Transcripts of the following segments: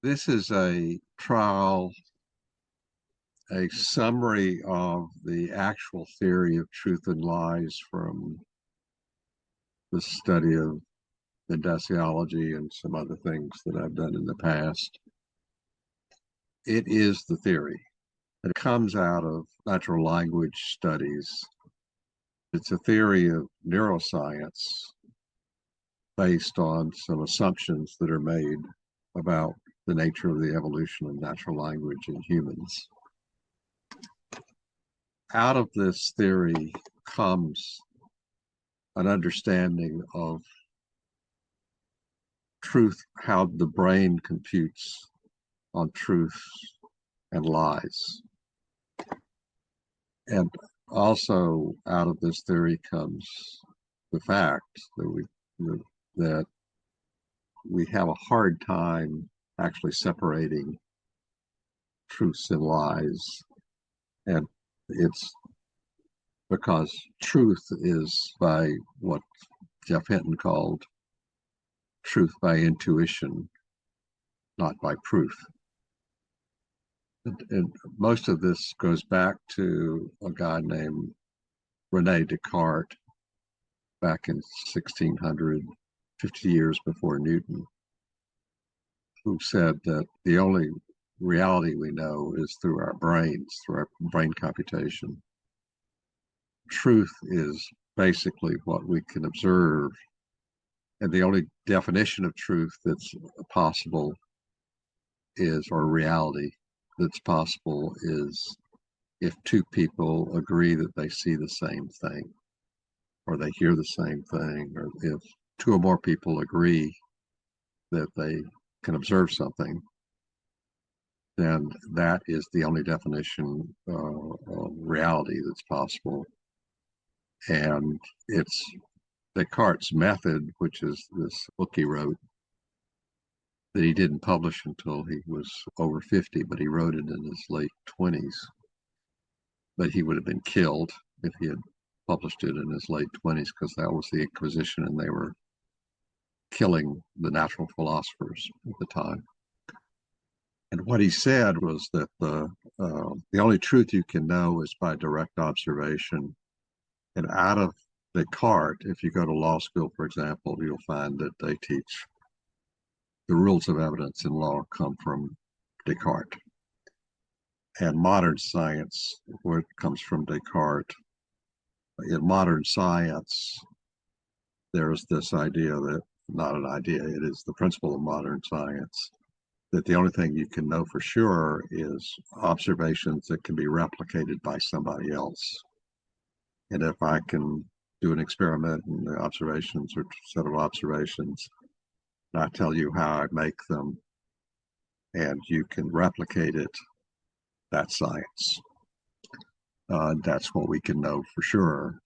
This is a trial, a summary of the actual theory of truth and lies from the study of Mendaciology and some other things that I've done in the past. It is the theory. It comes out of natural language studies. It's a theory of neuroscience based on some assumptions that are made about the nature of the evolution of natural language in humans. Out of this theory comes an understanding of truth, how the brain computes on truth and lies. And also out of this theory comes the fact that we have a hard time actually separating truths and lies. And it's because truth is by what Jeff Hinton called truth by intuition, not by proof. And most of this goes back to a guy named Rene Descartes back in 1600, 50 years before Newton, who said that the only reality we know is through our brains, through our brain computation. Truth is basically what we can observe, and the only definition of truth that's possible is, or reality that's possible, is if two people agree that they see the same thing, or they hear the same thing, or if two or more people agree that they can observe something, then that is the only definition of reality that's possible. And it's Descartes' method, which is this book he wrote that he didn't publish until he was over 50, but he wrote it in his late 20s. But he would have been killed if he had published it in his late 20s, because that was the Inquisition and they were killing the natural philosophers at the time. And what he said was that the only truth you can know is by direct observation. And out of Descartes, if you go to law school, for example, you'll find that they teach the rules of evidence in law come from Descartes. And modern science, where it comes from Descartes. In modern science, there's this idea that, not an idea, it is the principle of modern science, that the only thing you can know for sure is observations that can be replicated by somebody else. And if I can do an experiment and the observations or set of observations, and I tell you how I make them, and you can replicate it, that's science. That's what we can know for sure.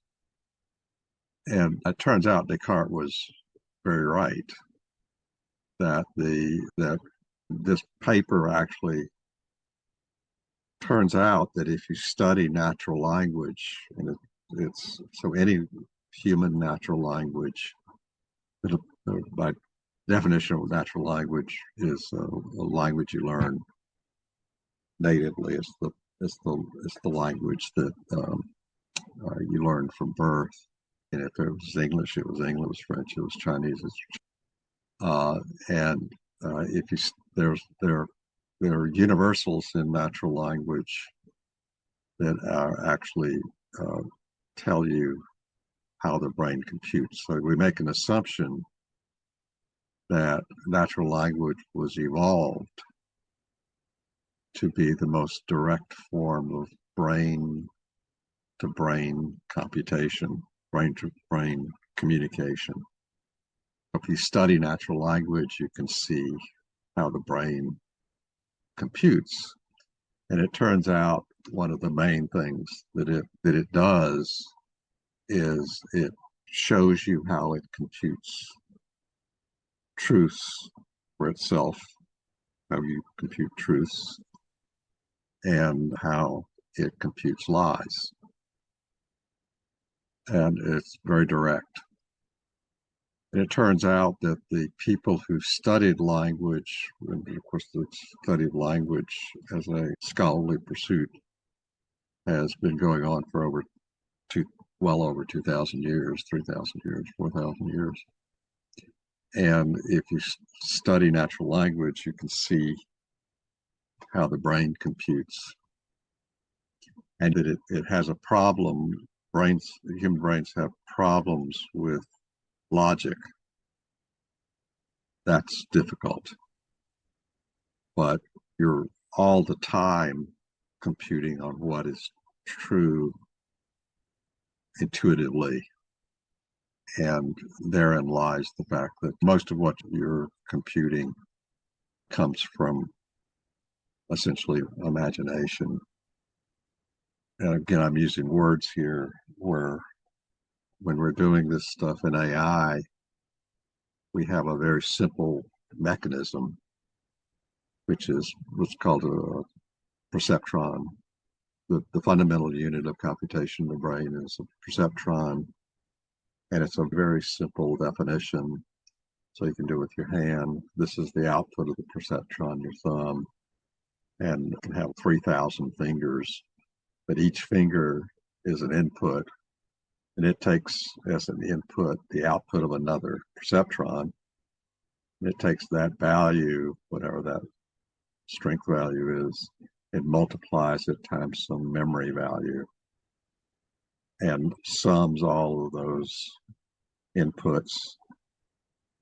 And it turns out Descartes was very right, that this paper actually turns out that if you study natural language, and it's so any human natural language, by definition of natural language, is a language you learn natively. It's the language that you learn from birth. And if it was English, it was English. It was French, it was Chinese. And if you there are universals in natural language that actually tell you how the brain computes. So we make an assumption that natural language was evolved to be the most direct form of brain to brain computation, brain to brain communication. If you study natural language, you can see how the brain computes. And it turns out one of the main things that it does is it shows you how it computes truths for itself, how you compute truths, and how it computes lies. And it's very direct. And it turns out that the people who studied language, and of course, the study of language as a scholarly pursuit has been going on for well over 2,000 years, 3,000 years, 4,000 years. And if you study natural language, you can see how the brain computes, and that it has a problem. Human brains have problems with logic. That's difficult. But you're all the time computing on what is true intuitively. And therein lies the fact that most of what you're computing comes from essentially imagination. And again, I'm using words here where when we're doing this stuff in AI, we have a very simple mechanism, which is what's called a perceptron. The fundamental unit of computation in the brain is a perceptron, and it's a very simple definition. So you can do it with your hand. This is the output of the perceptron, your thumb, and you can have 3,000 fingers, but each finger is an input, and it takes as an input the output of another perceptron. And it takes that value, whatever that strength value is, it multiplies it times some memory value and sums all of those inputs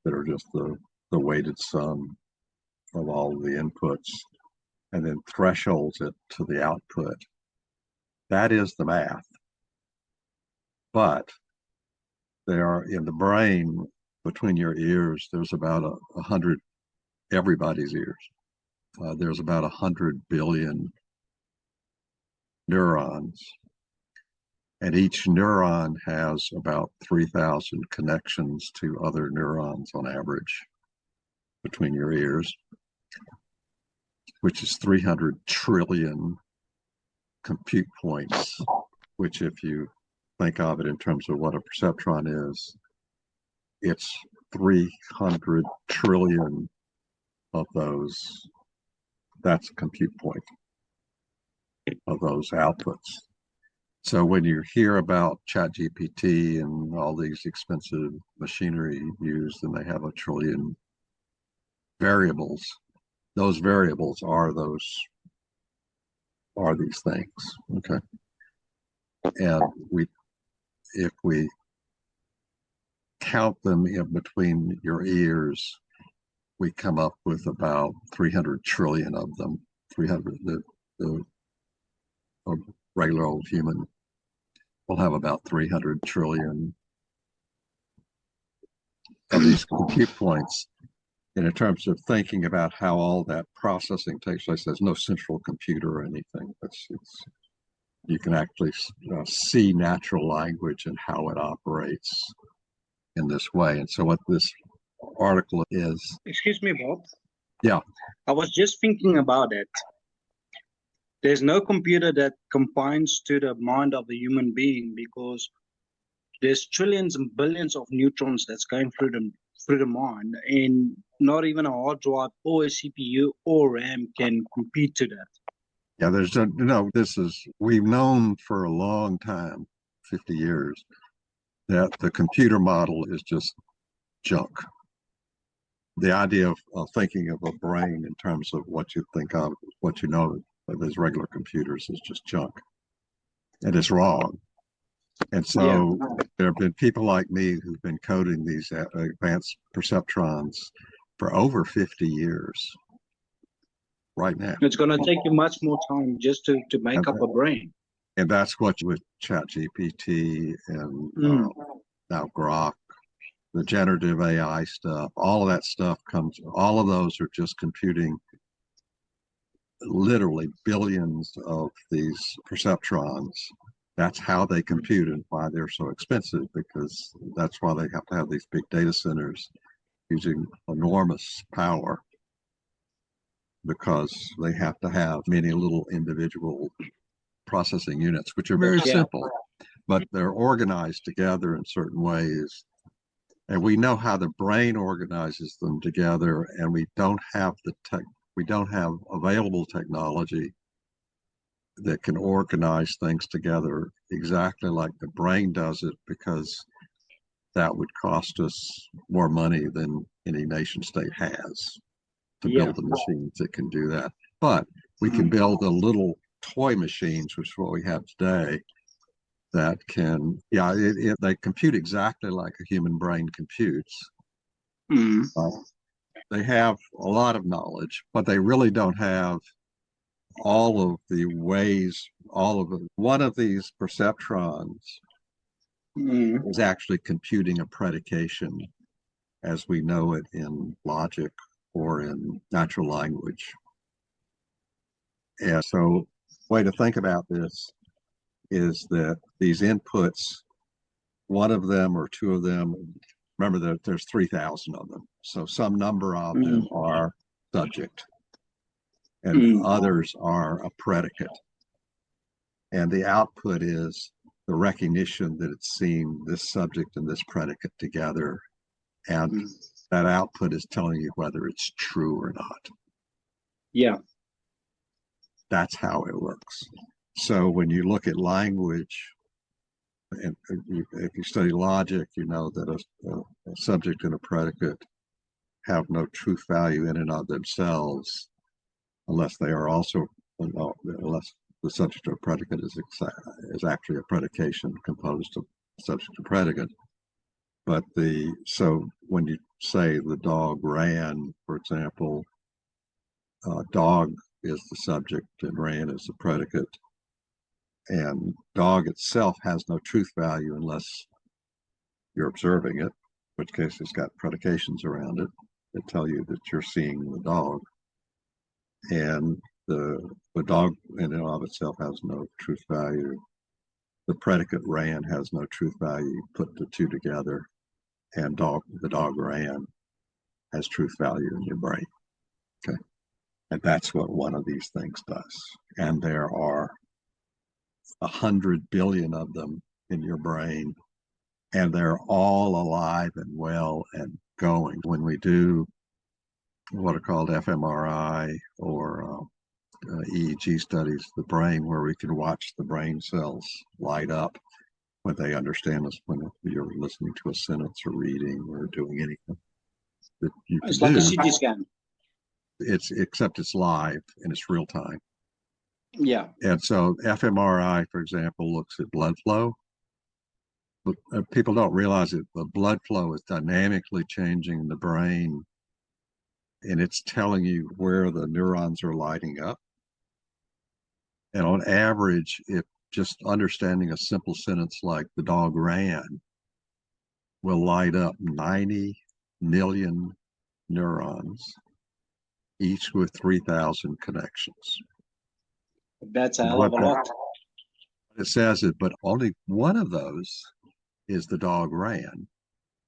that are just the weighted sum of all of the inputs, and then thresholds it to the output. That is the math. But there are in the brain between your ears, there's about 100, everybody's ears. There's about 100 billion neurons, and each neuron has about 3,000 connections to other neurons on average between your ears, which is 300 trillion compute points, which if you think of it in terms of what a perceptron is, it's 300 trillion of those. That's a compute point of those outputs. So when you hear about ChatGPT and all these expensive machinery used, and they have 1 trillion variables, those variables are these things. Okay. And if we count them in between your ears, we come up with about 300 trillion of them. 300, a regular old human will have about 300 trillion of these compute points. And in terms of thinking about how all that processing takes place, there's no central computer or anything. You can actually see natural language and how it operates in this way. And so what this article is... Excuse me, Bob. Yeah. I was just thinking about it. There's no computer that combines to the mind of a human being, because there's trillions and billions of neutrons that's going through the mind, and not even a hard drive or a CPU or RAM can compete to that. Yeah, we've known for a long time, 50 years, that the computer model is just junk. The idea of thinking of a brain in terms of what you think of, what you know of as regular computers is just junk. And it's wrong. And so there have been people like me who've been coding these advanced perceptrons for over 50 years right now. It's going to take you much more time just to make up a brain. And that's what with ChatGPT and now Grok, the generative AI stuff, all of that stuff all of those are just computing literally billions of these perceptrons. That's how they compute and why they're so expensive, because that's why they have to have these big data centers using enormous power, because they have to have many little individual processing units, which are very simple, but they're organized together in certain ways. And we know how the brain organizes them together, and we don't have available technology that can organize things together exactly like the brain does it, because that would cost us more money than any nation state has to build the machines that can do that. But we can build the little toy machines, which is what we have today, that can, they compute exactly like a human brain computes. They have a lot of knowledge, but they really don't have all of the ways, one of these perceptrons is actually computing a predication as we know it in logic or in natural language. And so, way to think about this is that these inputs, one of them or two of them, remember that there's 3,000 of them. So some number of them are subject and others are a predicate. And the output is the recognition that it's seeing this subject and this predicate together. And that output is telling you whether it's true or not. Yeah. That's how it works. So when you look at language, and if you study logic, you know that a subject and a predicate have no truth value in and of themselves, unless they are also, unless the subject or predicate is actually a predication composed of subject and predicate. But so when you say the dog ran, for example, dog is the subject and ran is the predicate. And dog itself has no truth value unless you're observing it, in which case it's got predications around it that tell you that you're seeing the dog. And the dog in and of itself has no truth value. The predicate ran has no truth value. You put the two together, and the dog ran has truth value in your brain. Okay. And that's what one of these things does. And there are 100 billion of them in your brain, and they're all alive and well and going. When we do what are called fMRI or EEG studies of the brain, where we can watch the brain cells light up when they understand us, when you're listening to a sentence or reading or doing anything that you can It's like a CT scan. Except it's live and it's real time. Yeah. And so fMRI, for example, looks at blood flow. But people don't realize it. The blood flow is dynamically changing the brain, and it's telling you where the neurons are lighting up. And on average, if just understanding a simple sentence like the dog ran will light up 90 million neurons, each with 3,000 connections. That's a hell of a lot. It says it, but only one of those is the dog ran.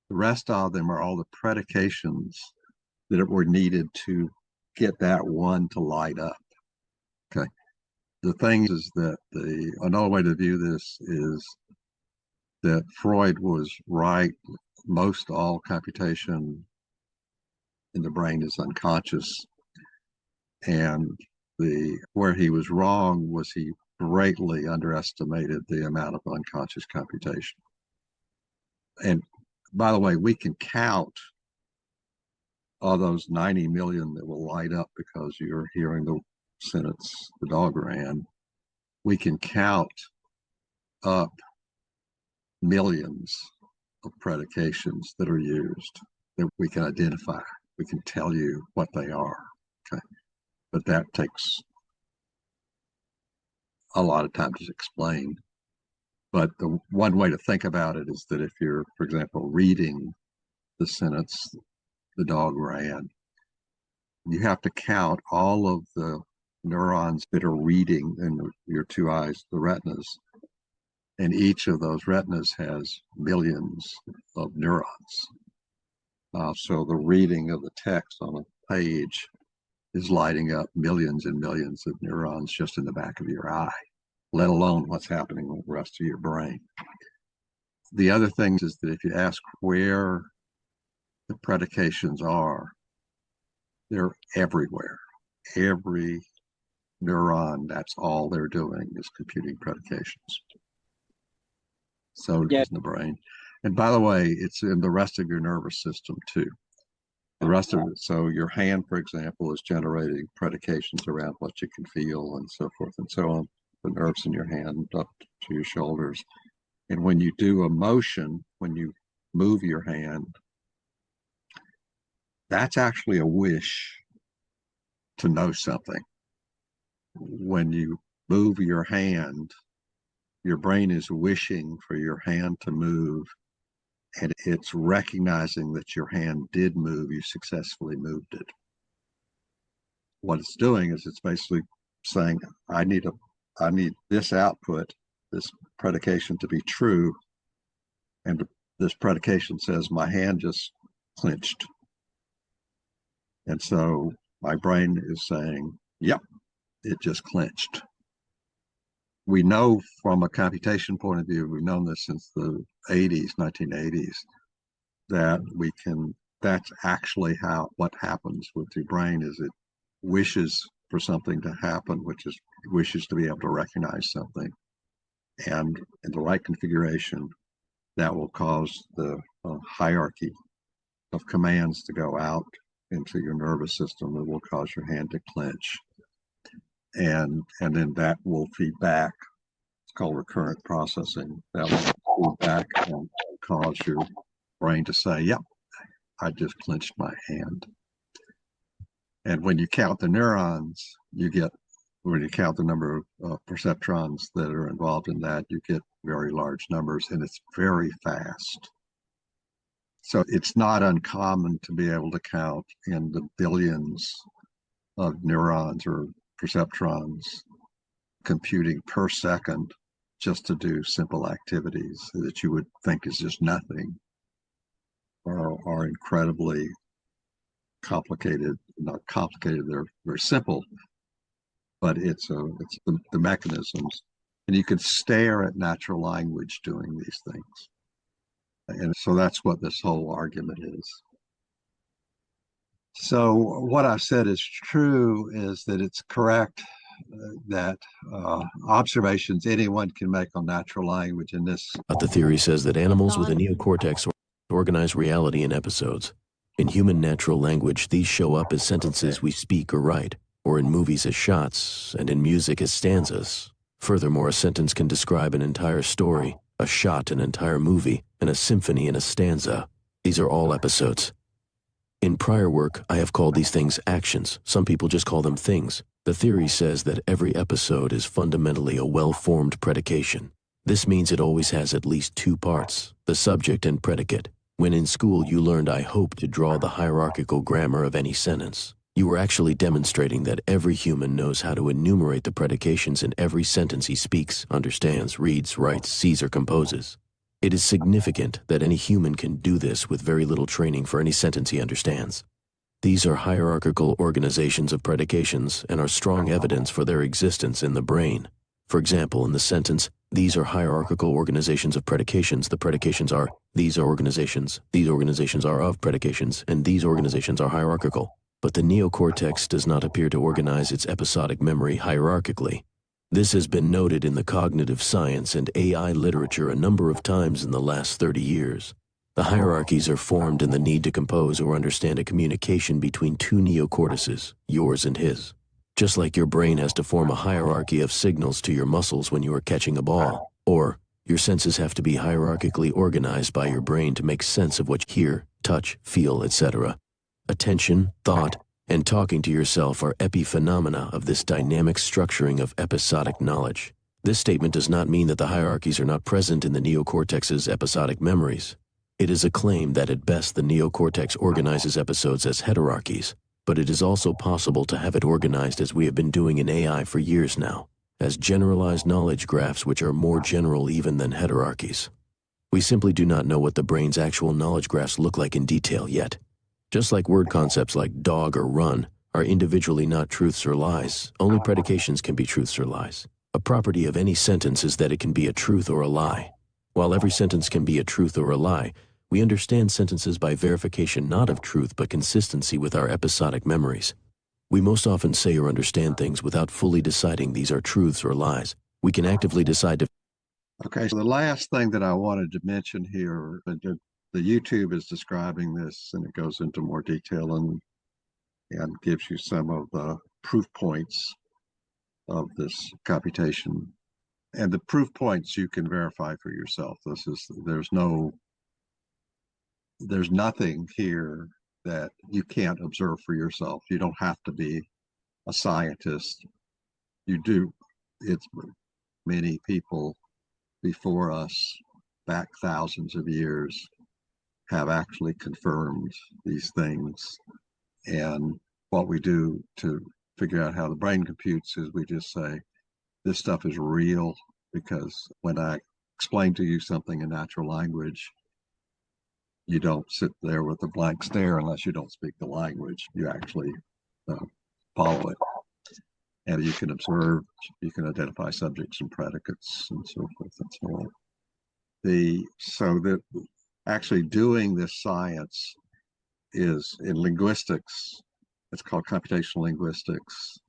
The rest of them are all the predications that were needed to get that one to light up. Okay. The thing is that another way to view this is that Freud was right. Most all computation in the brain is unconscious. And where he was wrong was he greatly underestimated the amount of unconscious computation. And by the way, we can count all those 90 million that will light up because you're hearing the sentence, the dog ran. We can count up millions of predications that are used that we can identify. We can tell you what they are. Okay. But that takes a lot of time to explain. But the one way to think about it is that if you're, for example, reading the sentence, the dog ran, you have to count all of the neurons that are reading in your two eyes, the retinas. And each of those retinas has millions of neurons. So the reading of the text on a page is lighting up millions and millions of neurons just in the back of your eye, let alone what's happening with the rest of your brain. The other thing is that if you ask where the predications are, they're everywhere. Every neuron, that's all they're doing is computing predications. So Yeah. is the brain. And by the way, it's in the rest of your nervous system too. The rest of it, so your hand, for example, is generating predications around what you can feel and so forth and so on. The nerves in your hand up to your shoulders. And when you do a motion, when you move your hand, that's actually a wish to know something. When you move your hand, your brain is wishing for your hand to move, and it's recognizing that your hand did move, you successfully moved it. What it's doing is it's basically saying, I need this output, this predication to be true, and this predication says my hand just clenched. And so my brain is saying, yep, it just clenched. We know from a computation point of view, we've known this since the 1980s, that that's actually what happens with your brain is it wishes for something to happen, which is wishes to be able to recognize something. And in the right configuration, that will cause the hierarchy of commands to go out into your nervous system that will cause your hand to clench. And then that will feed back. It's called recurrent processing. That will feed back and cause your brain to say, yep, I just clenched my hand. And when you count the neurons, when you count the number of perceptrons that are involved in that, you get very large numbers, and it's very fast. So it's not uncommon to be able to count in the billions of neurons or perceptrons computing per second just to do simple activities that you would think is just nothing, are incredibly complicated. Not complicated, they're simple, but it's the mechanisms. And you can stare at natural language doing these things. And so that's what this whole argument is. So what I've said is true is that it's correct that observations anyone can make on natural language in this. The theory says that animals with a neocortex organize reality in episodes. In human natural language, these show up as sentences we speak or write, or in movies as shots, and in music as stanzas. Furthermore, a sentence can describe an entire story, a shot an entire movie, and a symphony in a stanza. These are all episodes. In prior work, I have called these things actions. Some people just call them things. The theory says that every episode is fundamentally a well-formed predication. This means it always has at least two parts, the subject and predicate. When in school you learned I hope to draw the hierarchical grammar of any sentence, you were actually demonstrating that every human knows how to enumerate the predications in every sentence he speaks, understands, reads, writes, sees, or composes. It is significant that any human can do this with very little training for any sentence he understands. These are hierarchical organizations of predications and are strong evidence for their existence in the brain. For example, in the sentence, these are hierarchical organizations of predications, the predications are, these are organizations are of predications, and these organizations are hierarchical. But the neocortex does not appear to organize its episodic memory hierarchically. This has been noted in the cognitive science and AI literature a number of times in the last 30 years. The hierarchies are formed in the need to compose or understand a communication between two neocortices, yours and his. Just like your brain has to form a hierarchy of signals to your muscles when you are catching a ball, or your senses have to be hierarchically organized by your brain to make sense of what you hear, touch, feel, etc. Attention, thought, and talking to yourself are epiphenomena of this dynamic structuring of episodic knowledge. This statement does not mean that the hierarchies are not present in the neocortex's episodic memories. It is a claim that at best the neocortex organizes episodes as heterarchies, but it is also possible to have it organized as we have been doing in AI for years now, as generalized knowledge graphs which are more general even than heterarchies. We simply do not know what the brain's actual knowledge graphs look like in detail yet. Just like word concepts like dog or run are individually not truths or lies, only predications can be truths or lies. A property of any sentence is that it can be a truth or a lie. While every sentence can be a truth or a lie, We understand sentences by verification not of truth but consistency with our episodic memories. We most often say or understand things without fully deciding these are truths or lies. We can actively decide to. Okay, so the last thing that I wanted to mention here, the YouTube is describing this, and it goes into more detail and gives you some of the proof points of this computation. And the proof points you can verify for yourself. There's nothing here that you can't observe for yourself. You don't have to be a scientist. You do. It's many people before us, back thousands of years, have actually confirmed these things. And what we do to figure out how the brain computes is we just say, this stuff is real, because when I explain to you something in natural language, you don't sit there with a blank stare unless you don't speak the language. You actually follow it. And you can observe, you can identify subjects and predicates and so forth and so on. So that actually doing this science is in linguistics. It's called computational linguistics,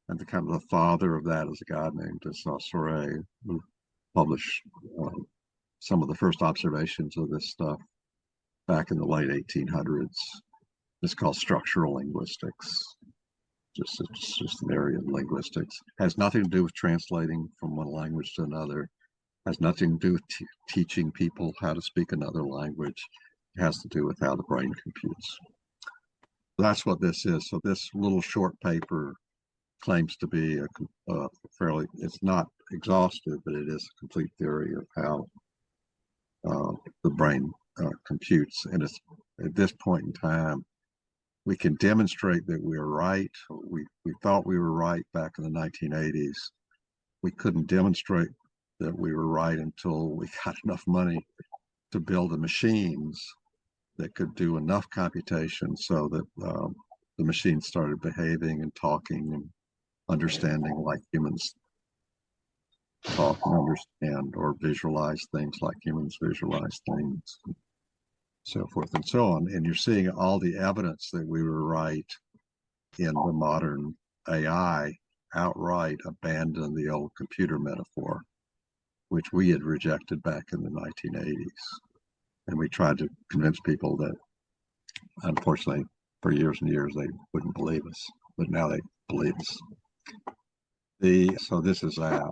and the father of that is a guy named Dissect, who published some of the first observations of this stuff back in the late 1800s. It's called structural linguistics. It's just an area of linguistics. Has nothing to do with translating from one language to another. Has nothing to do with teaching people how to speak another language. It has to do with how the brain computes. That's what this is. So this little short paper claims to be a fairly, it's not exhaustive, but it is a complete theory of how the brain computes. And it's at this point in time, we can demonstrate that we're right. We thought we were right back in the 1980s. We couldn't demonstrate that we were right until we got enough money to build the machines that could do enough computation so that the machines started behaving and talking and understanding like humans talk and understand, or visualize things like humans visualize things, and so forth and so on. And you're seeing all the evidence that we were right in the modern AI outright abandon the old computer metaphor, which we had rejected back in the 1980s. And we tried to convince people that, unfortunately, for years and years, they wouldn't believe us, but now they believe us. So this is that.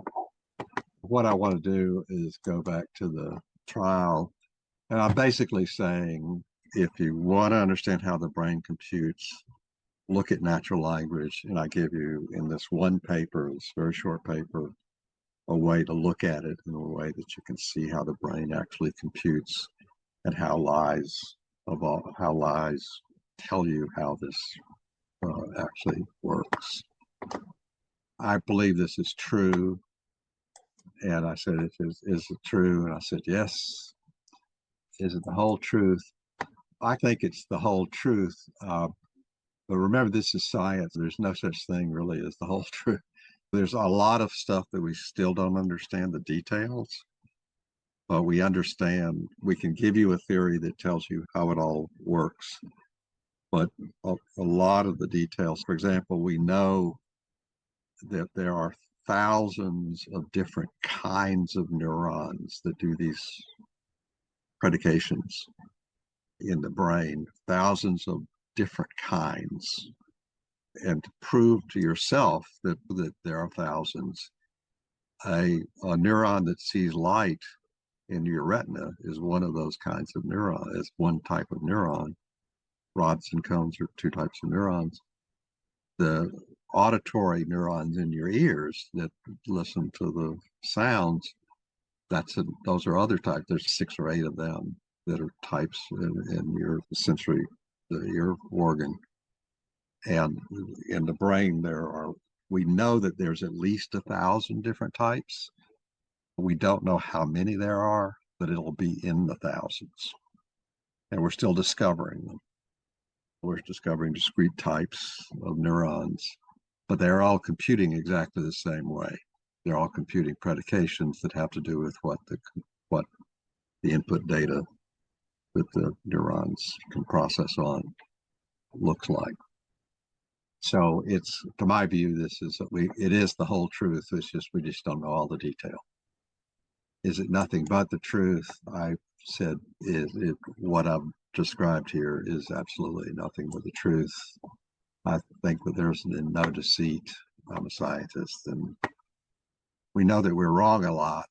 What I want to do is go back to the trial. And I'm basically saying, if you want to understand how the brain computes, look at natural language. And I give you in this one paper, this very short paper, a way to look at it in a way that you can see how the brain actually computes and how lies tell you how this actually works. I believe this is true. And I said, is it true? And I said, yes. Is it the whole truth? I think it's the whole truth. But remember, this is science. There's no such thing really as the whole truth. There's a lot of stuff that we still don't understand the details, but we understand. We can give you a theory that tells you how it all works. But a lot of the details, for example, we know that there are thousands of different kinds of neurons that do these predications in the brain, thousands of different kinds. And to prove to yourself that there are thousands, a neuron that sees light in your retina is one of those kinds of neurons. It's one type of neuron. Rods and cones are two types of neurons. The auditory neurons in your ears that listen to the sounds, those are other types. There's 6 or 8 of them that are types in your sensory, the ear organ. And in the brain, we know that there's at least 1,000 different types. We don't know how many there are, but it'll be in the thousands. And we're still discovering them. We're discovering discrete types of neurons, but they're all computing exactly the same way. They're all computing predications that have to do with what the input data that the neurons can process on looks like. So it's, to my view, it is the whole truth. It's just, we just don't know all the detail. Is it nothing but the truth? I said, what I've described here is absolutely nothing but the truth. I think that there's no deceit. I'm a scientist, and we know that we're wrong a lot,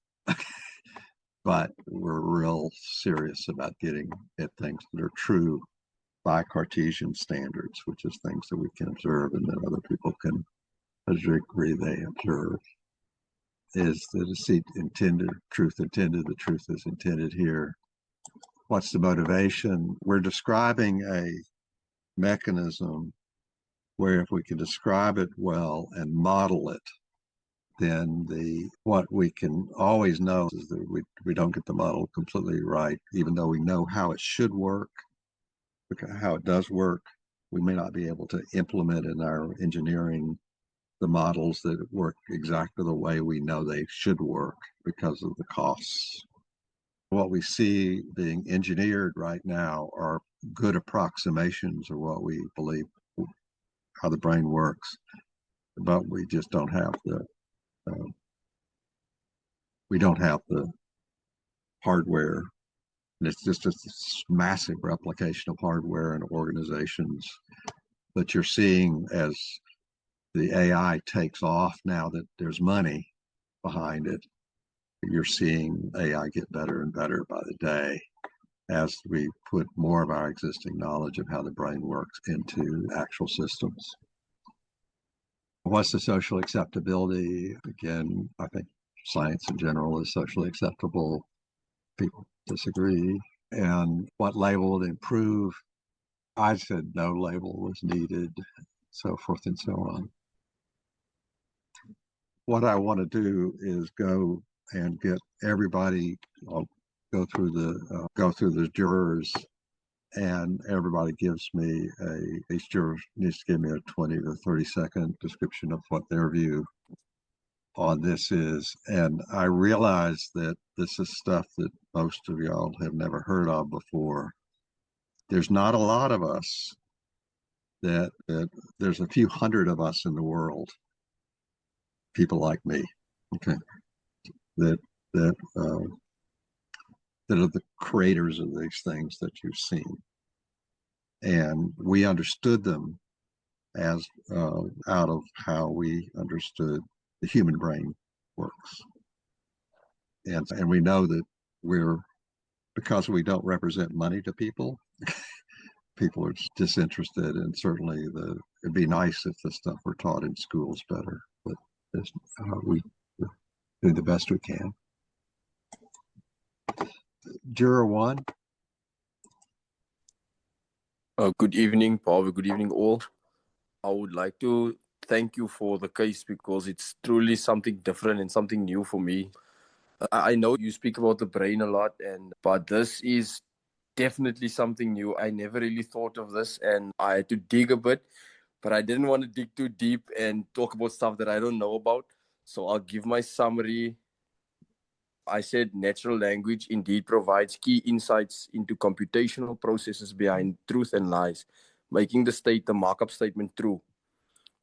but we're real serious about getting at things that are true by Cartesian standards, which is things that we can observe and that other people can, to a degree, they observe. Is the deceit intended, truth intended, the truth is intended here. What's the motivation? We're describing a mechanism where if we can describe it well and model it, then what we can always know is that we don't get the model completely right, even though we know how it should work, how it does work. We may not be able to implement in our engineering the models that work exactly the way we know they should work because of the costs. What we see being engineered right now are good approximations of what we believe how the brain works, but we just don't have the hardware. And it's just this massive replication of hardware and organizations that you're seeing as the AI takes off. Now that there's money behind it, you're seeing AI get better and better by the day as we put more of our existing knowledge of how the brain works into actual systems. What's the social acceptability? Again, I think science in general is socially acceptable. People disagree. And what label would improve? I said no label was needed, so forth and so on. What I want to do is go and get everybody, I'll go through the jurors, and everybody gives me each juror needs to give me a 20 to 30-second description of what their view on this is. And I realize that this is stuff that most of y'all have never heard of before. There's not a lot of us that there's a few hundred of us in the world, people like me, okay, that are the creators of these things that you've seen. And we understood them as out of how we understood the human brain works. And we know that because we don't represent money to people, people are disinterested, and certainly it'd be nice if the stuff were taught in schools better, but we do the best we can. Juror 1. Good evening, Paul. Good evening, all. I would like to thank you for the case because it's truly something different and something new for me. I know you speak about the brain a lot, but this is definitely something new. I never really thought of this, and I had to dig a bit, but I didn't want to dig too deep and talk about stuff that I don't know about. So I'll give my summary. I said natural language indeed provides key insights into computational processes behind truth and lies, making the markup statement true.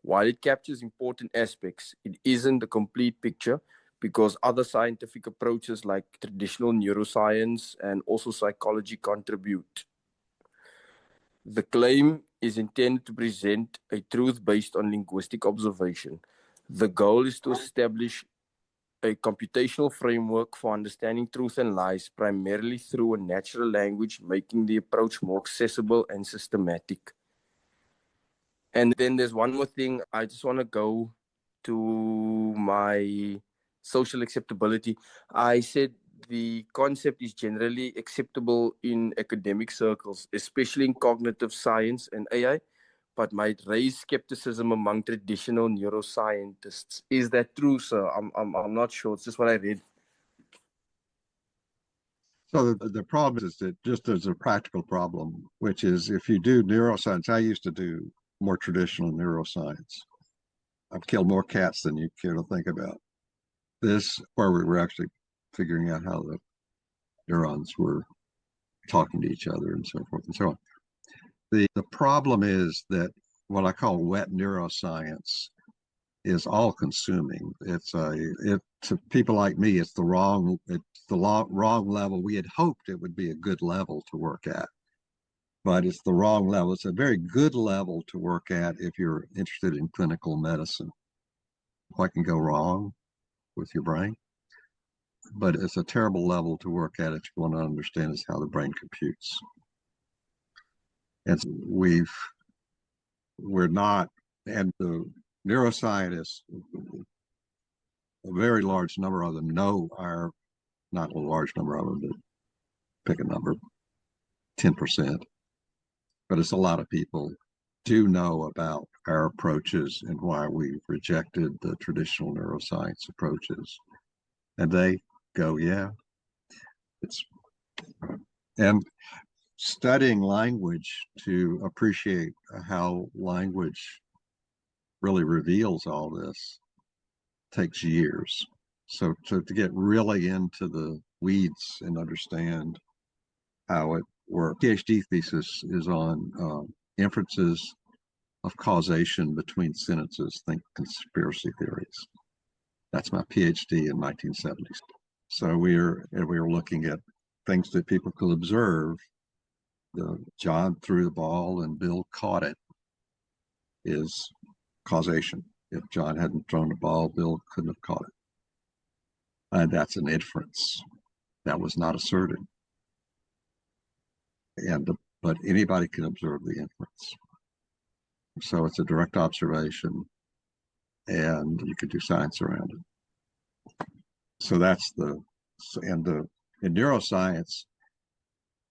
While it captures important aspects, it isn't a complete picture because other scientific approaches like traditional neuroscience and also psychology contribute. The claim is intended to present a truth based on linguistic observation. The goal is to establish a computational framework for understanding truth and lies, primarily through a natural language, making the approach more accessible and systematic. And then there's one more thing. I just want to go to my social acceptability. I said the concept is generally acceptable in academic circles, especially in cognitive science and AI, but might raise skepticism among traditional neuroscientists. Is that true, sir? I'm not sure. It's just what I read. So the problem is that just as a practical problem, which is if you do neuroscience, I used to do more traditional neuroscience. I've killed more cats than you care to think about. This, where we were actually figuring out how the neurons were talking to each other and so forth and so on. The problem is that what I call wet neuroscience is all consuming. To people like me, it's the wrong level. We had hoped it would be a good level to work at, but it's the wrong level. It's a very good level to work at if you're interested in clinical medicine. What can go wrong with your brain? But it's a terrible level to work at if you want to understand is how the brain computes. And we're not, and the neuroscientists, a very large number of them know not a large number of them, but pick a number, 10%. But it's a lot of people do know about our approaches and why we've rejected the traditional neuroscience approaches. And they go, yeah, and studying language to appreciate how language really reveals all this takes years. So to get really into the weeds and understand how it works. PhD thesis is on inferences of causation between sentences, think conspiracy theories. That's my PhD in 1970s. So we were looking at things that people could observe. John threw the ball and Bill caught it is causation. If John hadn't thrown the ball, Bill couldn't have caught it. And that's an inference that was not asserted. But anybody can observe the inference. So it's a direct observation, and you could do science around it. So in neuroscience,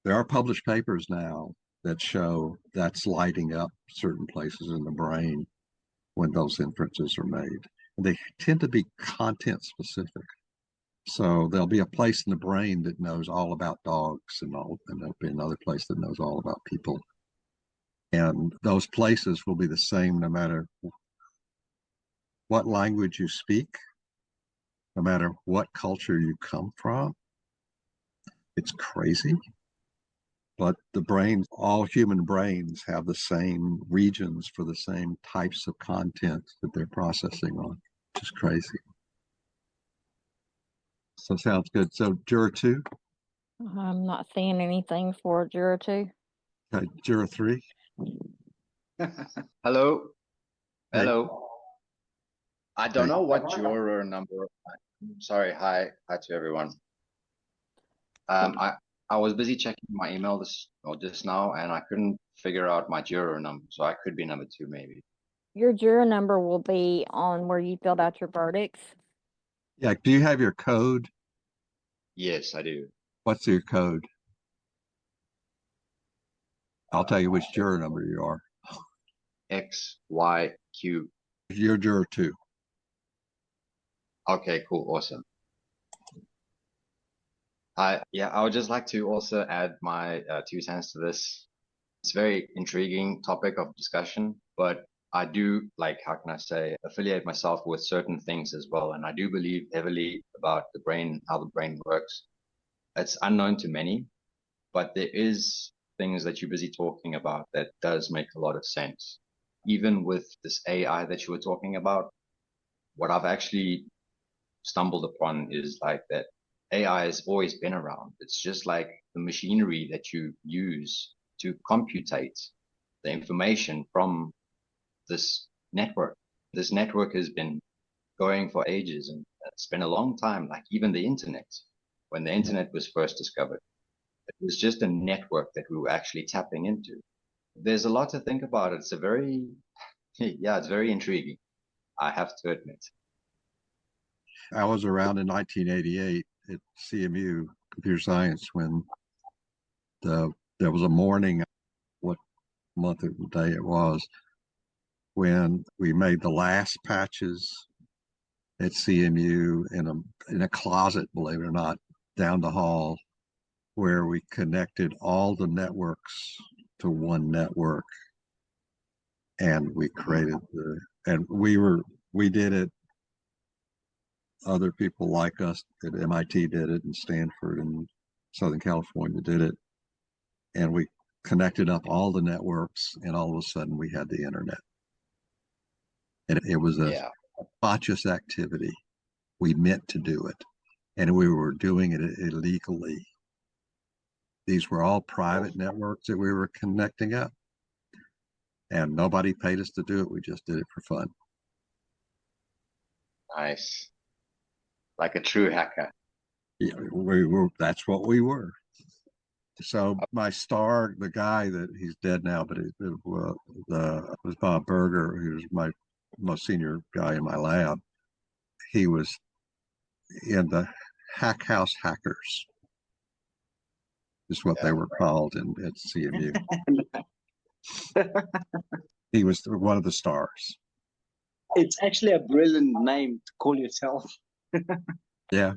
there are published papers now that show that's lighting up certain places in the brain when those inferences are made. And they tend to be content specific. So there'll be a place in the brain that knows all about dogs, and there'll be another place that knows all about people. And those places will be the same no matter what language you speak, no matter what culture you come from. It's crazy. But all human brains have the same regions for the same types of content that they're processing on, which is crazy. So sounds good. So juror 2? I'm not seeing anything for juror 2. Okay, juror 3? Hello. Hey. Hello. I don't Hey. know what juror number. Sorry. Hi to everyone. I was busy checking my email just now, and I couldn't figure out my juror number, so I could be number 2 maybe. Your juror number will be on where you filled out your verdicts. Yeah, do you have your code? Yes, I do. What's your code? I'll tell you which juror number you are. XYQ. You're juror 2. Okay, cool, awesome. I would just like to also add my 2 cents to this. It's a very intriguing topic of discussion, but I do, how can I say, affiliate myself with certain things as well. And I do believe heavily about the brain, how the brain works. It's unknown to many, but there is things that you're busy talking about that does make a lot of sense. Even with this AI that you were talking about, what I've actually stumbled upon is that AI has always been around. It's just like the machinery that you use to computate the information from this network. This network has been going for ages, and it's been a long time, like even the internet. When the internet was first discovered, it was just a network that we were actually tapping into. There's a lot to think about. It's it's very intriguing, I have to admit. I was around in 1988 at CMU Computer Science when there was a morning, what month of the day it was, when we made the last patches at CMU in a closet, believe it or not, down the hall, where we connected all the networks to one network, and we created we did it. Other people like us at MIT did it, and Stanford and Southern California did it. and we connected up all the networks, and all of a sudden we had the internet. And it was a conscious activity. We meant to do it, and we were doing it illegally. These were all private networks that we were connecting up, and nobody paid us to do it. We just did it for fun. Nice. Like a true hacker. Yeah, that's what we were. So my star, the guy that he's dead now, but it was Bob Berger, who was my most senior guy in my lab. He was in the Hack House Hackers, is what they were called at CMU. He was one of the stars. It's actually a brilliant name to call yourself. Yeah.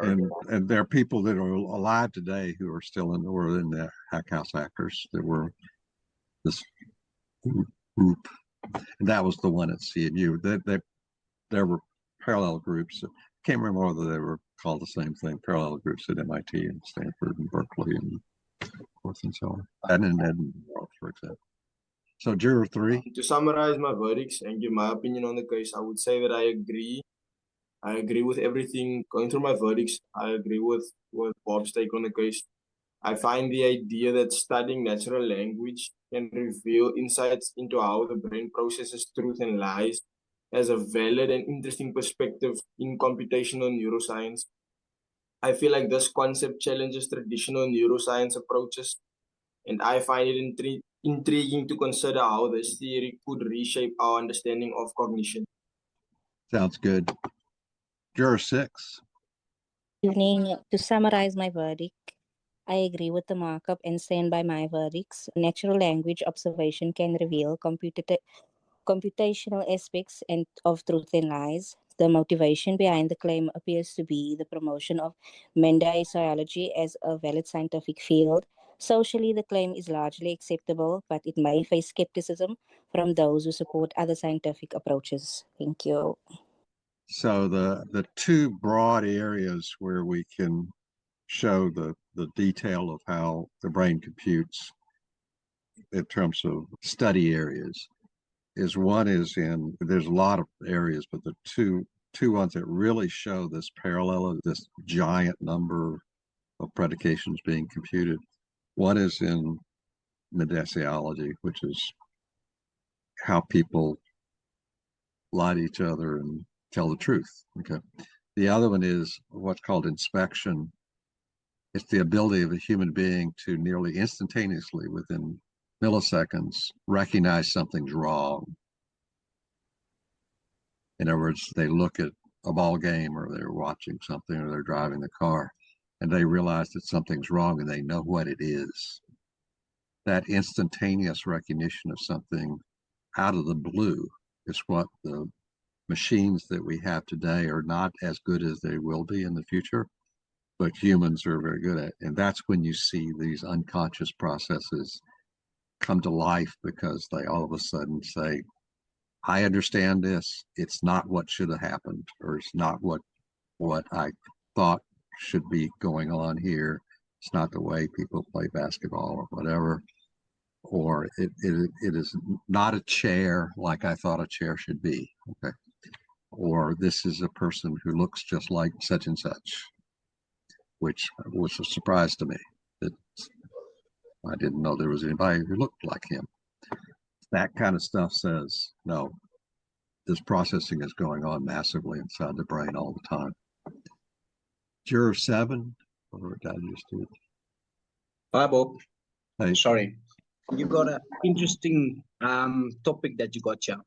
And there are people that are alive today who are still in the Hack House Hackers. There were this group, and that was the one at CMU. There were parallel groups. I can't remember whether they were called the same thing. Parallel groups at MIT and Stanford and Berkeley and forth and so on, and in Edinburgh, for example. So juror 3. To summarize my verdicts and give my opinion on the case, I would say that I agree. I agree with everything. Going through my verdicts, I agree with Bob's take on the case. I find the idea that studying natural language can reveal insights into how the brain processes truth and lies as a valid and interesting perspective in computational neuroscience. I feel like this concept challenges traditional neuroscience approaches, and I find it intriguing to consider how this theory could reshape our understanding of cognition. Sounds good. Juror 6. Evening. To summarize my verdict, I agree with the markup and stand by my verdicts. Natural language observation can reveal computational aspects of truth and lies. The motivation behind the claim appears to be the promotion of Mendaciology as a valid scientific field. Socially, the claim is largely acceptable, but it may face skepticism from those who support other scientific approaches. Thank you. So the two broad areas where we can show the detail of how the brain computes in terms of study areas is one is in, there's a lot of areas, but the two ones that really show this parallel of this giant number of predications being computed. One is in Mendaciology, which is how people lie to each other and tell the truth. Okay. The other one is what's called inspection. It's the ability of a human being to nearly instantaneously, within milliseconds, recognize something's wrong. In other words, they look at a ball game, or they're watching something, or they're driving the car, and they realize that something's wrong and they know what it is. That instantaneous recognition of something out of the blue is what the machines that we have today are not as good as they will be in the future, but humans are very good at. And that's when you see these unconscious processes come to life, because they all of a sudden say, I understand this. It's not what should have happened, or it's not what I thought should be going on here. It's not the way people play basketball or whatever. Or it is not a chair like I thought a chair should be. Okay. Or this is a person who looks just like such and such, which was a surprise to me. That I didn't know there was anybody who looked like him. That kind of stuff says, no, this processing is going on massively inside the brain all the time. Juror 7, or did I just do it? Hi, Bob. Hey. Sorry. You got an interesting topic that you got here.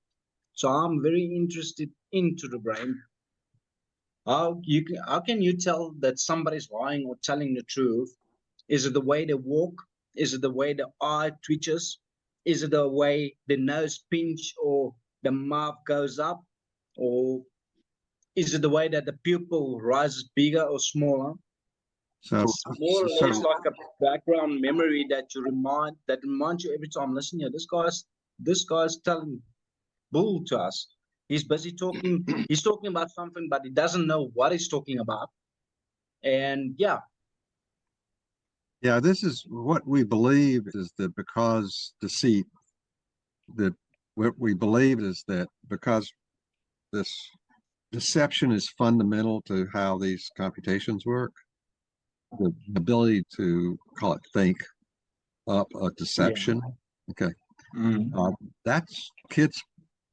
So I'm very interested into the brain. How can you tell that somebody's lying or telling the truth? Is it the way they walk? Is it the way the eye twitches? Is it the way the nose pinch or the mouth goes up? Or is it the way that the pupil rises bigger or smaller? So It's more or less like a background memory that reminds you every time. Listen here, this guy's telling bull to us. He's busy talking. He's talking about something, but he doesn't know what he's talking about. And yeah. Yeah, this is what we believe is that because deceit, that what we believe is that because this deception is fundamental to how these computations work, the ability to call it think up a deception. Okay. That's kids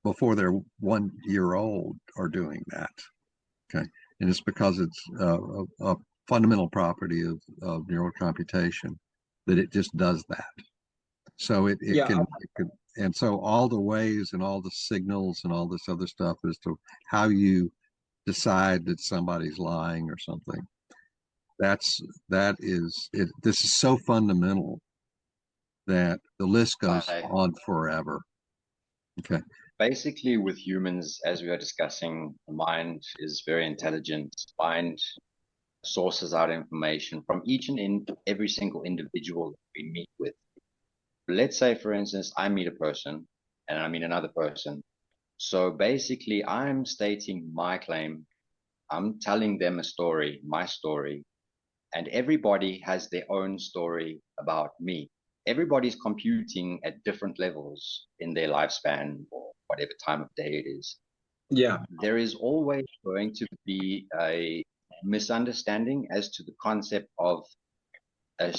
before they're 1 year old are doing that. Okay. And it's because it's a fundamental property of neural computation that it just does that. So it can, and so all the ways and all the signals and all this other stuff as to how you decide that somebody's lying or something. This is so fundamental that the list goes on forever. Okay. Basically, with humans, as we are discussing, the mind is very intelligent. Mind sources out information from each and every single individual that we meet with. Let's say, for instance, I meet a person and I meet another person. So basically, I'm stating my claim. I'm telling them a story, my story, and everybody has their own story about me. Everybody's computing at different levels in their lifespan or whatever time of day it is. Yeah. There is always going to be a misunderstanding as to the concept of a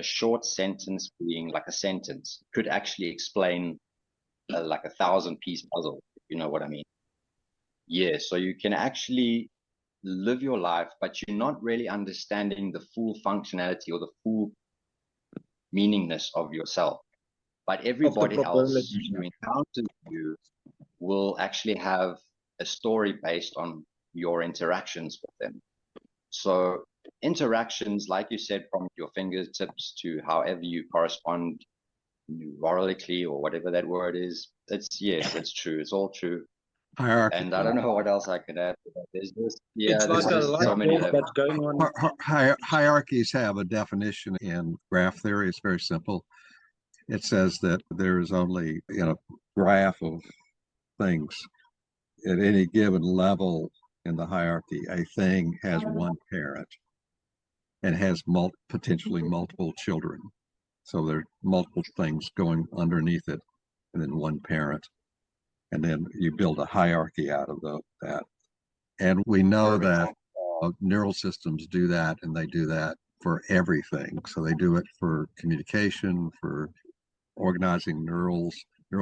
short sentence being like a sentence. It could actually explain like a 1,000-piece puzzle, if you know what I mean. Yeah, so you can actually live your life, but you're not really understanding the full functionality or the full meaningness of yourself. But everybody else who encounters you will actually have a story based on your interactions with them. So interactions, like you said, from your fingertips to however you correspond neurologically or whatever that word is, it's true. It's all true. And I don't know what else I could add. There's just, it's like a light bulb that's going on. Hierarchies have a definition in graph theory. It's very simple. It says that there is only in a graph of things at any given level in the hierarchy, a thing has one parent and has potentially multiple children. So there are multiple things going underneath it, and then one parent. And then you build a hierarchy out of that. And we know that neural systems do that, and they do that for everything. So they do it for communication, for organizing neural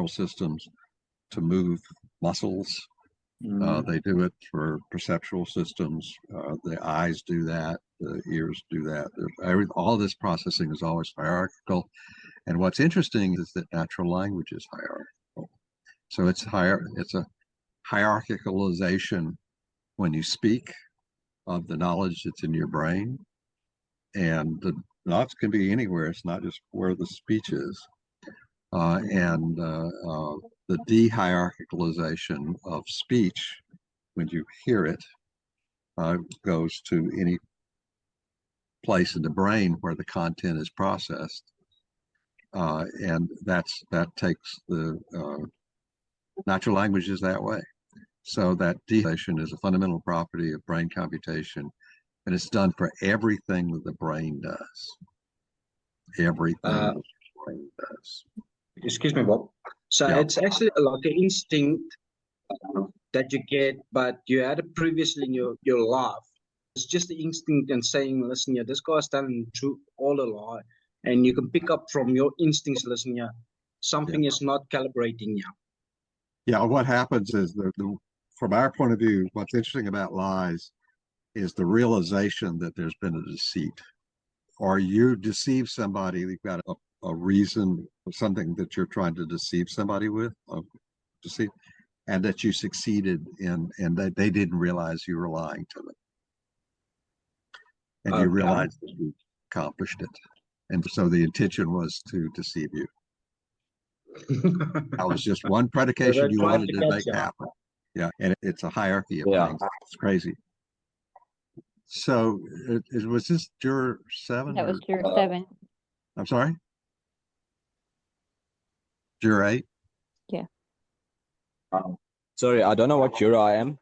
systems to move muscles. They do it for perceptual systems. The eyes do that. The ears do that. All this processing is always hierarchical. And what's interesting is that natural language is hierarchical. So it's a hierarchicalization when you speak of the knowledge that's in your brain. And the knowledge can be anywhere. It's not just where the speech is. The de-hierarchicalization of speech, when you hear it, goes to any place in the brain where the content is processed. And that takes the natural language is that way. So that de-hierarchization is a fundamental property of brain computation, and it's done for everything that the brain does. Everything that the brain does. Excuse me, Bob. So it's actually like an instinct that you get, but you had it previously in your life. It's just the instinct and saying, listen here, this guy's telling truth all a lie. And you can pick up from your instincts, listen here, something is not calibrating here. Yeah, what happens is from our point of view, what's interesting about lies is the realization that there's been a deceit. Or you deceive somebody, you've got a reason, something that you're trying to deceive somebody with, and that you succeeded in, and that they didn't realize you were lying to them. And you realized that you accomplished it. And so the intention was to deceive you. That was just one predication you wanted to make happen. Yeah, and it's a hierarchy of things. It's crazy. So was this juror 7? That was juror 7. I'm sorry? Juror 8? Yeah. Sorry, I don't know what juror I am.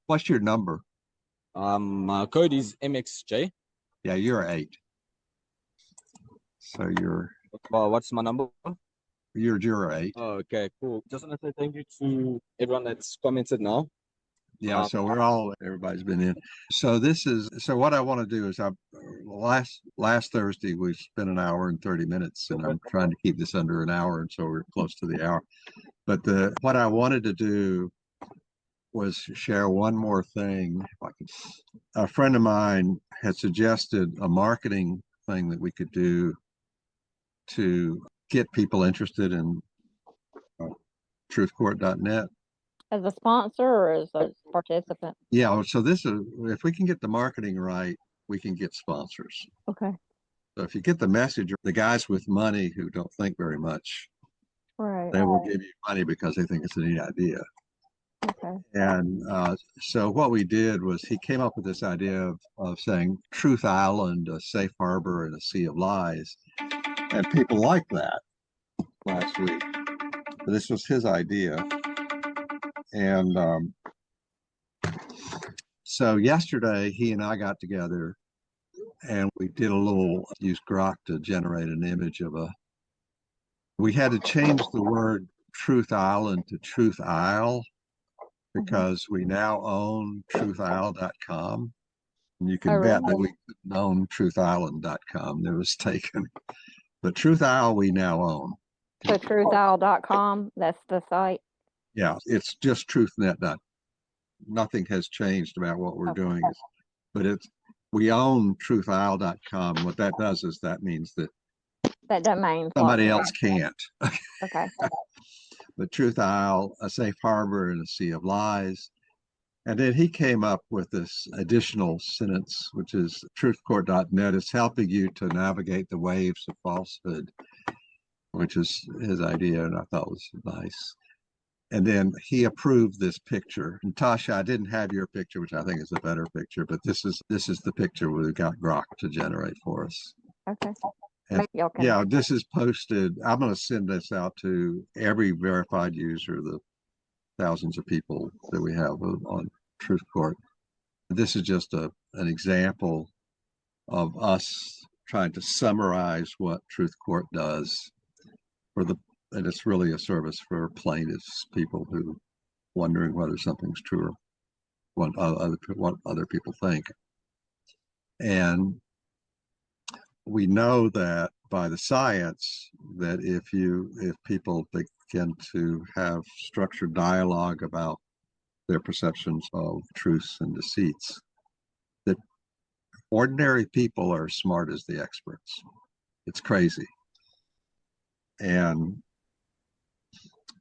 What's your number? My code is MXJ. Yeah, you're 8. So you're What's my number? you're juror 8. Oh, okay, cool. Just want to say thank you to everyone that's commented now. Yeah, so everybody's been in. So what I want to do is last Thursday we spent an hour and 30 minutes, and I'm trying to keep this under an hour, and so we're close to the hour. But what I wanted to do was share one more thing. A friend of mine had suggested a marketing thing that we could do to get people interested in truthcourt.net. As a sponsor or as a participant? Yeah, so if we can get the marketing right, we can get sponsors. Okay. So if you get the message, the guys with money who don't think very much, Right. they will give you money because they think it's a neat idea. Okay. And so what we did was he came up with this idea of saying Truth Island, a safe harbor in a sea of lies. And people liked that last week. This was his idea. And so yesterday, he and I got together and we did use Grok to generate an image we had to change the word Truth Island to Truth Isle because we now own truthisle.com. And you can bet that we couldn't own truthisland.com. It was taken. But Truth Isle we now own. So truthisle.com, that's the site? Yeah, it's just truthnet. Nothing has changed about what we're doing. But we own truthisle.com. What that does is that means that domain somebody else can't. Okay. But Truth Isle, a safe harbor in a sea of lies. And then he came up with this additional sentence, which is truthcourt.net is helping you to navigate the waves of falsehood, which is his idea, and I thought was nice. And then he approved this picture. And Tasha, I didn't have your picture, which I think is a better picture, but this is the picture we got Grok to generate for us. Okay. And, yeah, this is posted. I'm going to send this out to every verified user, the thousands of people that we have on Truth Court. This is just an example of us trying to summarize what Truth Court does and it's really a service for plaintiffs, people who wondering whether something's true or what other people think. And we know that by the science that if people begin to have structured dialogue about their perceptions of truths and deceits, that ordinary people are as smart as the experts. It's crazy. And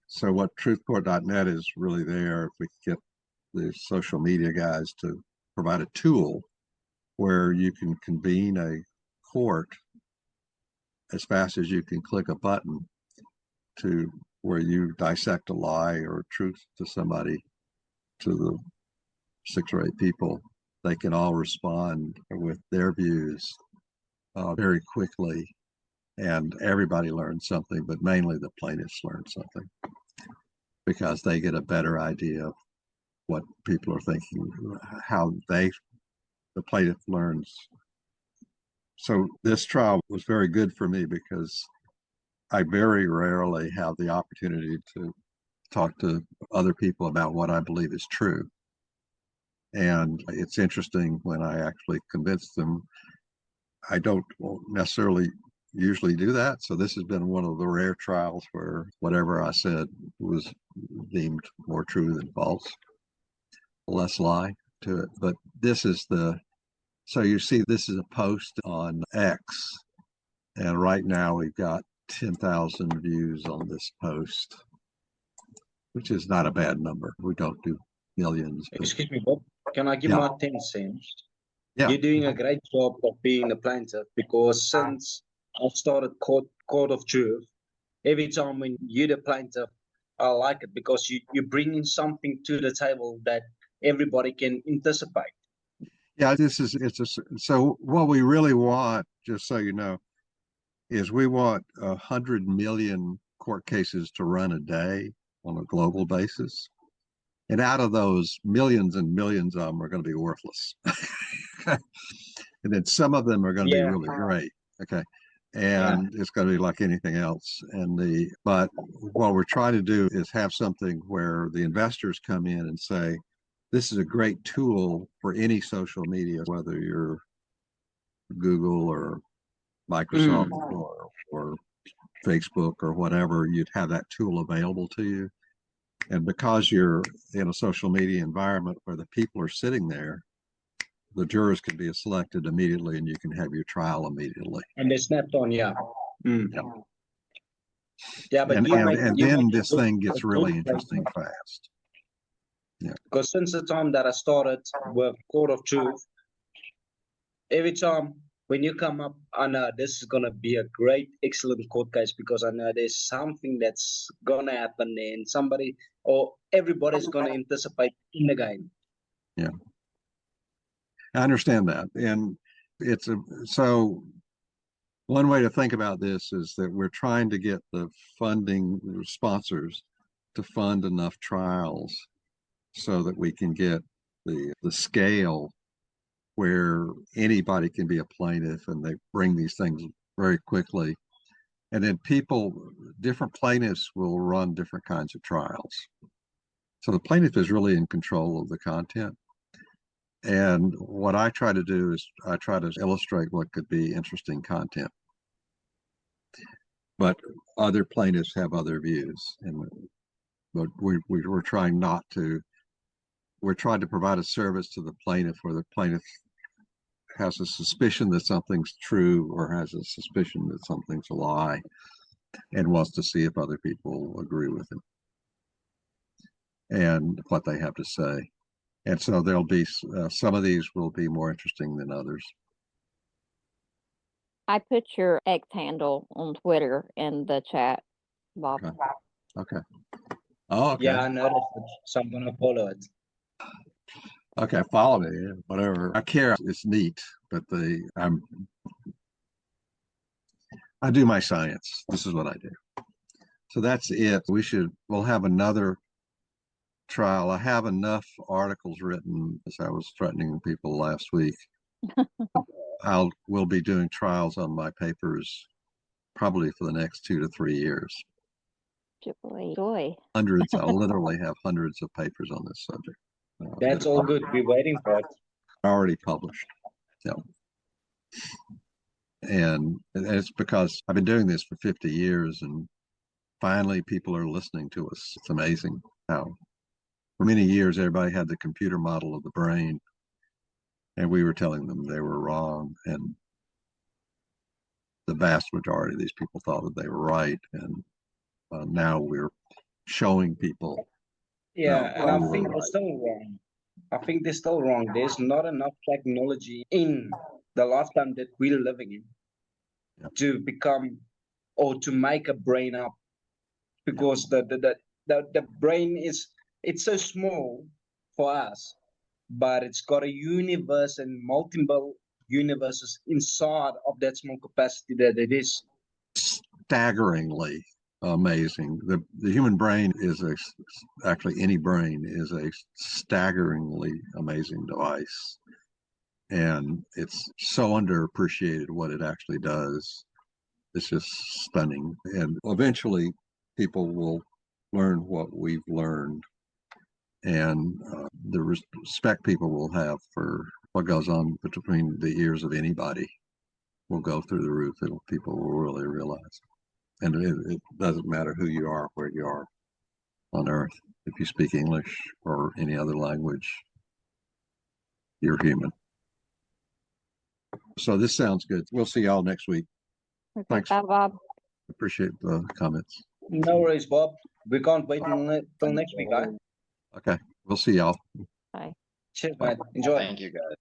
so what truthcourt.net is really there, if we get the social media guys to provide a tool where you can convene a court as fast as you can click a button to where you dissect a lie or truth to somebody, to the 6 or 8 people, they can all respond with their views very quickly, and everybody learns something, but mainly the plaintiffs learn something because they get a better idea of what people are thinking, how the plaintiff learns. So this trial was very good for me because I very rarely have the opportunity to talk to other people about what I believe is true. And it's interesting when I actually convince them. I don't necessarily usually do that. So this has been one of the rare trials where whatever I said was deemed more true than false, less lie to it. But this is so you see, this is a post on X. And right now we've got 10,000 views on this post, which is not a bad number. We don't do millions. Excuse me, Bob. Can I give my 10 cents? Yeah. You're doing a great job of being the plaintiff, because since I've started Court of Truth, every time when you're the plaintiff, I like it because you bring in something to the table that everybody can anticipate. Yeah, so what we really want, just so you know, is we want 100 million court cases to run a day on a global basis. And out of those, millions and millions of them are going to be worthless. And then some of them are going to be really great. Okay. and it's going to be like anything else. But what we're trying to do is have something where the investors come in and say, this is a great tool for any social media, whether you're Google or Microsoft or Facebook or whatever, you'd have that tool available to you. And because you're in a social media environment where the people are sitting there, the jurors can be selected immediately and you can have your trial immediately. And they snapped on, yeah. Yep. Yeah, but and then this thing gets really interesting fast. Yeah. Because since the time that I started with Court of Truth, every time when you come up, I know this is going to be a great, excellent court case, because I know there's something that's going to happen and somebody or everybody's going to anticipate in the game. Yeah. I understand that. And so one way to think about this is that we're trying to get the funding sponsors to fund enough trials so that we can get the scale where anybody can be a plaintiff and they bring these things very quickly. And then different plaintiffs will run different kinds of trials. So the plaintiff is really in control of the content. And what I try to do is I try to illustrate what could be interesting content. But other plaintiffs have other views. But we're trying not to. We're trying to provide a service to the plaintiff where the plaintiff has a suspicion that something's true or has a suspicion that something's a lie and wants to see if other people agree with him and what they have to say. And so there'll be some of these will be more interesting than others. I put your X handle on Twitter in the chat, Bob. Okay. Oh, okay. Yeah, I noticed it, so I'm going to follow it. Okay, follow me, whatever. I care. It's neat, but I do my science. This is what I do. So that's it. We'll have another trial. I have enough articles written, as I was threatening people last week. We'll be doing trials on my papers probably for the next 2 to 3 years. Joy. Hundreds. I literally have hundreds of papers on this subject. That's all good. We're waiting for it. Already published. Yeah. And it's because I've been doing this for 50 years and finally people are listening to us. It's amazing how for many years everybody had the computer model of the brain and we were telling them they were wrong, and the vast majority of these people thought that they were right, and now we're showing people. Yeah, and I think they're still wrong. I think they're still wrong. There's not enough technology in the lifetime that we're living in to become or to make a brain up, because the brain it's so small for us, but it's got a universe and multiple universes inside of that small capacity that it is. Staggeringly amazing. The human brain is actually any brain is a staggeringly amazing device, and it's so underappreciated what it actually does. It's just stunning, and eventually people will learn what we've learned, and the respect people will have for what goes on between the ears of anybody will go through the roof. People will really realize. And it doesn't matter who you are, where you are on Earth. If you speak English or any other language, you're human. So this sounds good. We'll see y'all next week. Okay, Thanks. bye, Bob. Appreciate the comments. No worries, Bob. We can't wait till next week, huh? Okay, we'll see y'all. Bye. Cheers, man. Enjoy. Thank you, guys.